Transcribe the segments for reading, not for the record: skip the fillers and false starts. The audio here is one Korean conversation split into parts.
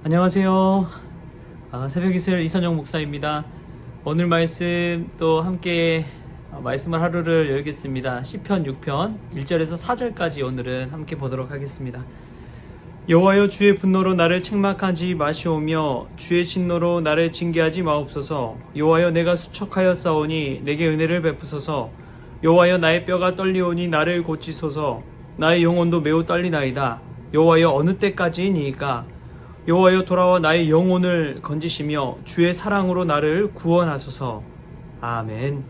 안녕하세요. 새벽이슬 이선영 목사입니다. 오늘 말씀 또 함께 말씀을 하루를 열겠습니다. 시편 6편 1절에서 4절까지 오늘은 함께 보도록 하겠습니다. 여호와여, 주의 분노로 나를 책망하지 마시오며 주의 진노로 나를 징계하지 마옵소서. 여호와여, 내가 수척하였사오니 내게 은혜를 베푸소서. 여호와여, 나의 뼈가 떨리오니 나를 고치소서. 나의 영혼도 매우 떨리나이다. 여호와여, 어느 때까지이니까? 여호와여, 돌아와 나의 영혼을 건지시며 주의 사랑으로 나를 구원하소서. 아멘.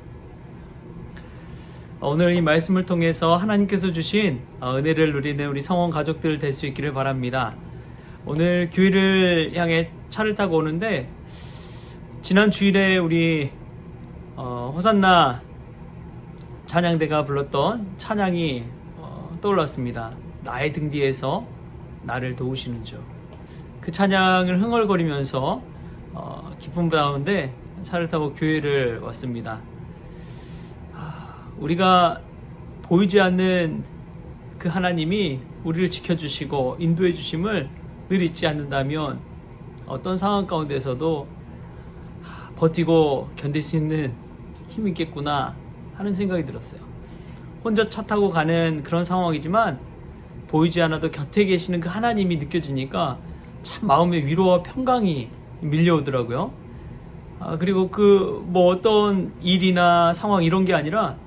오늘 이 말씀을 통해서 하나님께서 주신 은혜를 누리는 우리 성원 가족들 될 수 있기를 바랍니다. 오늘 교회를 향해 차를 타고 오는데 지난 주일에 우리 호산나 찬양대가 불렀던 찬양이 떠올랐습니다. 나의 등 뒤에서 나를 도우시는 주. 그 찬양을 흥얼거리면서 기쁨 가운데 차를 타고 교회를 왔습니다. 우리가 보이지 않는 그 하나님이 우리를 지켜주시고 인도해 주심을 늘 잊지 않는다면 어떤 상황 가운데서도 버티고 견딜 수 있는 힘이 있겠구나 하는 생각이 들었어요. 혼자 차 타고 가는 그런 상황이지만 보이지 않아도 곁에 계시는 그 하나님이 느껴지니까 참 마음의 위로와 평강이 밀려오더라고요. 그리고 어떤 일이나 상황 이런 게 아니라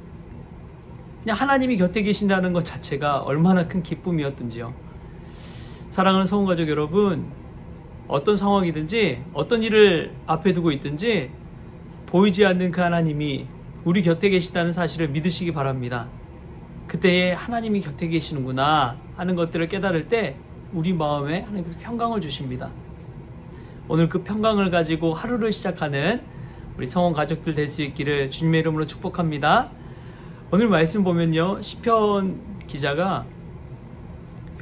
그냥 하나님이 곁에 계신다는 것 자체가 얼마나 큰 기쁨이었던지요. 사랑하는 성원가족 여러분, 어떤 상황이든지 어떤 일을 앞에 두고 있든지 보이지 않는 그 하나님이 우리 곁에 계시다는 사실을 믿으시기 바랍니다. 그때에 하나님이 곁에 계시는구나 하는 것들을 깨달을 때 우리 마음에 하나님께서 평강을 주십니다. 오늘 그 평강을 가지고 하루를 시작하는 우리 성원 가족들 될 수 있기를 주님의 이름으로 축복합니다. 오늘 말씀 보면요, 시편 기자가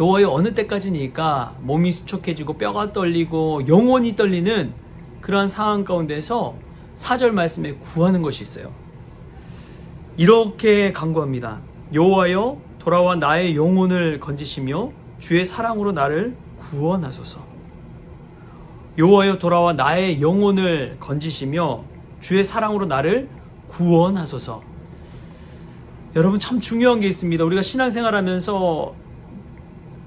여호와여, 어느 때까지니까 몸이 수척해지고 뼈가 떨리고 영혼이 떨리는 그러한 상황 가운데서 4절 말씀에 구하는 것이 있어요. 이렇게 간구합니다. 여호와여, 돌아와 나의 영혼을 건지시며 주의 사랑으로 나를 구원하소서. 여호와여, 돌아와 나의 영혼을 건지시며 주의 사랑으로 나를 구원하소서. 여러분, 참 중요한 게 있습니다. 우리가 신앙생활하면서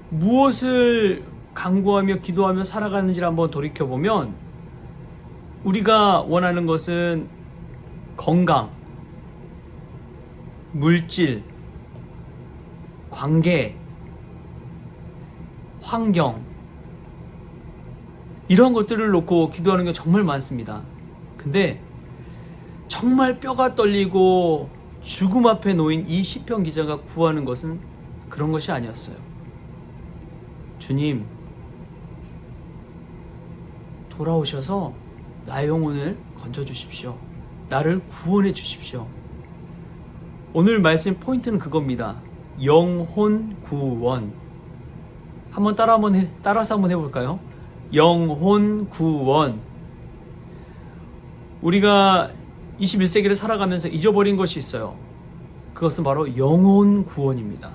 무엇을 간구하며 기도하며 살아가는지를 한번 돌이켜보면 우리가 원하는 것은 건강, 물질, 관계, 환경, 이런 것들을 놓고 기도하는 게 정말 많습니다. 근데 정말 뼈가 떨리고 죽음 앞에 놓인 이 시편 기자가 구하는 것은 그런 것이 아니었어요. 주님, 돌아오셔서 나의 영혼을 건져주십시오. 나를 구원해 주십시오. 오늘 말씀 포인트는 그겁니다. 영혼 구원. 따라서 한번 해볼까요? 영혼 구원. 우리가 21세기를 살아가면서 잊어버린 것이 있어요. 그것은 바로 영혼 구원입니다.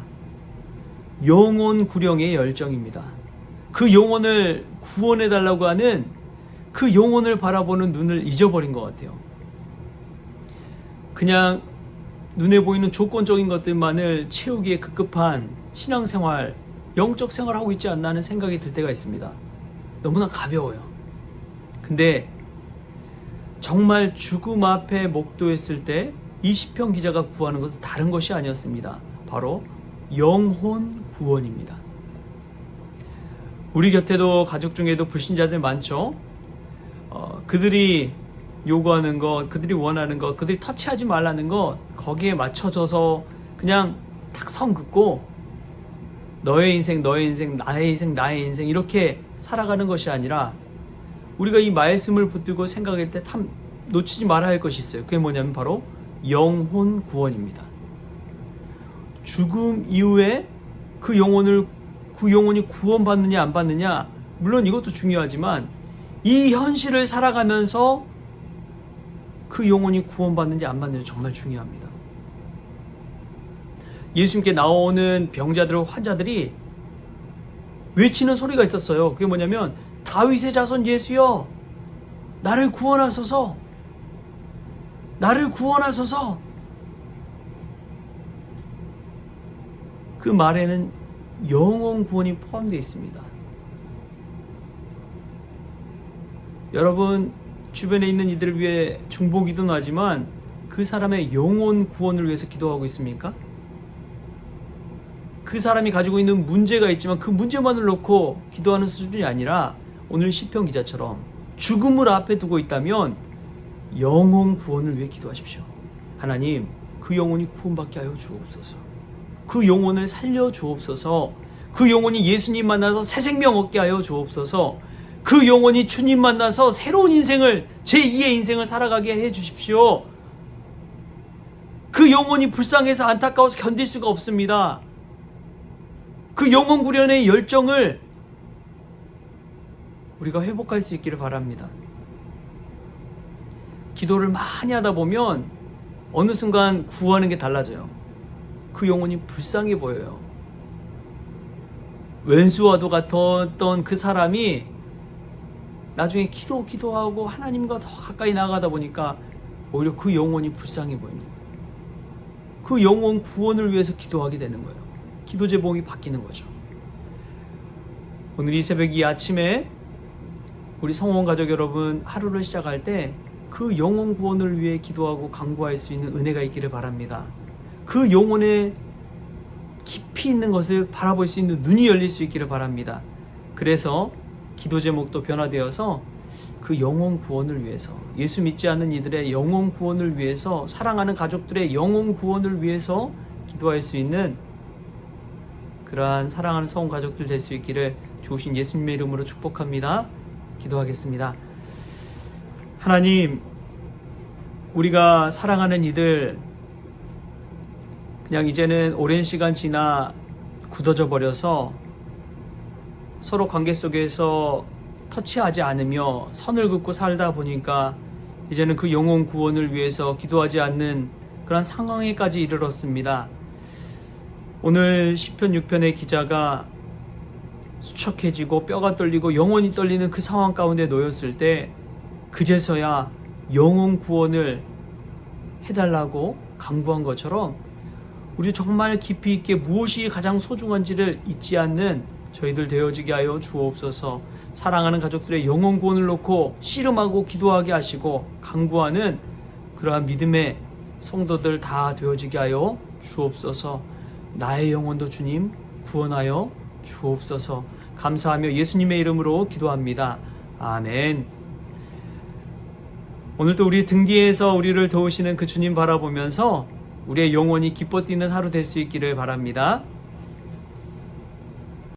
영혼 구령의 열정입니다. 그 영혼을 구원해달라고 하는 그 영혼을 바라보는 눈을 잊어버린 것 같아요. 그냥 눈에 보이는 조건적인 것들만을 채우기에 급급한 신앙생활, 영적 생활을 하고 있지 않나 하는 생각이 들 때가 있습니다. 너무나 가벼워요. 근데 정말 죽음 앞에 목도했을 때 이 시편 기자가 구하는 것은 다른 것이 아니었습니다. 바로 영혼 구원입니다. 우리 곁에도 가족 중에도 불신자들 많죠. 그들이 요구하는 것, 그들이 원하는 것, 그들이 터치하지 말라는 것, 거기에 맞춰져서 그냥 딱 선 긋고 너의 인생, 나의 인생, 나의 인생 이렇게 살아가는 것이 아니라 우리가 이 말씀을 붙들고 생각할 때 참 놓치지 말아야 할 것이 있어요. 그게 뭐냐면 바로 영혼 구원입니다. 죽음 이후에 그 영혼이 구원받느냐 안 받느냐, 물론 이것도 중요하지만 이 현실을 살아가면서 그 영혼이 구원받는지 안 받는지 정말 중요합니다. 예수님께 나오는 병자들, 환자들이 외치는 소리가 있었어요. 그게 뭐냐면 다윗의 자손 예수여, 나를 구원하소서, 나를 구원하소서. 그 말에는 영혼 구원이 포함되어 있습니다. 여러분 주변에 있는 이들을 위해 중보기도는 하지만 그 사람의 영혼 구원을 위해서 기도하고 있습니까? 그 사람이 가지고 있는 문제가 있지만 그 문제만을 놓고 기도하는 수준이 아니라 오늘 시편 기자처럼 죽음을 앞에 두고 있다면 영혼 구원을 위해 기도하십시오. 하나님, 그 영혼이 구원받게 하여 주옵소서. 그 영혼을 살려 주옵소서. 그 영혼이 예수님 만나서 새 생명 얻게 하여 주옵소서. 그 영혼이 주님 만나서 새로운 인생을, 제2의 인생을 살아가게 해 주십시오. 그 영혼이 불쌍해서 안타까워서 견딜 수가 없습니다. 그 영혼 구련의 열정을 우리가 회복할 수 있기를 바랍니다. 기도를 많이 하다 보면 어느 순간 구하는 게 달라져요. 그 영혼이 불쌍해 보여요. 왼수와도 같았던 그 사람이 나중에 기도하고 하나님과 더 가까이 나아가다 보니까 오히려 그 영혼이 불쌍해 보이는 거예요. 그 영혼 구원을 위해서 기도하게 되는 거예요. 기도 제목이 바뀌는 거죠. 오늘 이 새벽 이 아침에 우리 성원 가족 여러분 하루를 시작할 때 그 영혼 구원을 위해 기도하고 간구할 수 있는 은혜가 있기를 바랍니다. 그 영혼에 깊이 있는 것을 바라볼 수 있는 눈이 열릴 수 있기를 바랍니다. 그래서 기도 제목도 변화되어서 그 영혼 구원을 위해서, 예수 믿지 않는 이들의 영혼 구원을 위해서, 사랑하는 가족들의 영혼 구원을 위해서 기도할 수 있는 그러한 사랑하는 성원 가족들 될 수 있기를 좋으신 예수님의 이름으로 축복합니다. 기도하겠습니다. 하나님, 우리가 사랑하는 이들 그냥 이제는 오랜 시간 지나 굳어져 버려서 서로 관계 속에서 터치하지 않으며 선을 긋고 살다 보니까 이제는 그 영혼 구원을 위해서 기도하지 않는 그런 상황에까지 이르렀습니다. 오늘 시편 6편의 기자가 수척해지고 뼈가 떨리고 영혼이 떨리는 그 상황 가운데 놓였을 때 그제서야 영혼 구원을 해달라고 간구한 것처럼 우리 정말 깊이 있게 무엇이 가장 소중한지를 잊지 않는 저희들 되어지게 하여 주옵소서. 사랑하는 가족들의 영혼 구원을 놓고 씨름하고 기도하게 하시고 간구하는 그러한 믿음의 성도들 다 되어지게 하여 주옵소서. 나의 영혼도 주님 구원하여 주옵소서. 감사하며 예수님의 이름으로 기도합니다. 아멘. 오늘도 우리 등 뒤에서 우리를 도우시는 그 주님 바라보면서 우리의 영혼이 기뻐 뛰는 하루 될 수 있기를 바랍니다.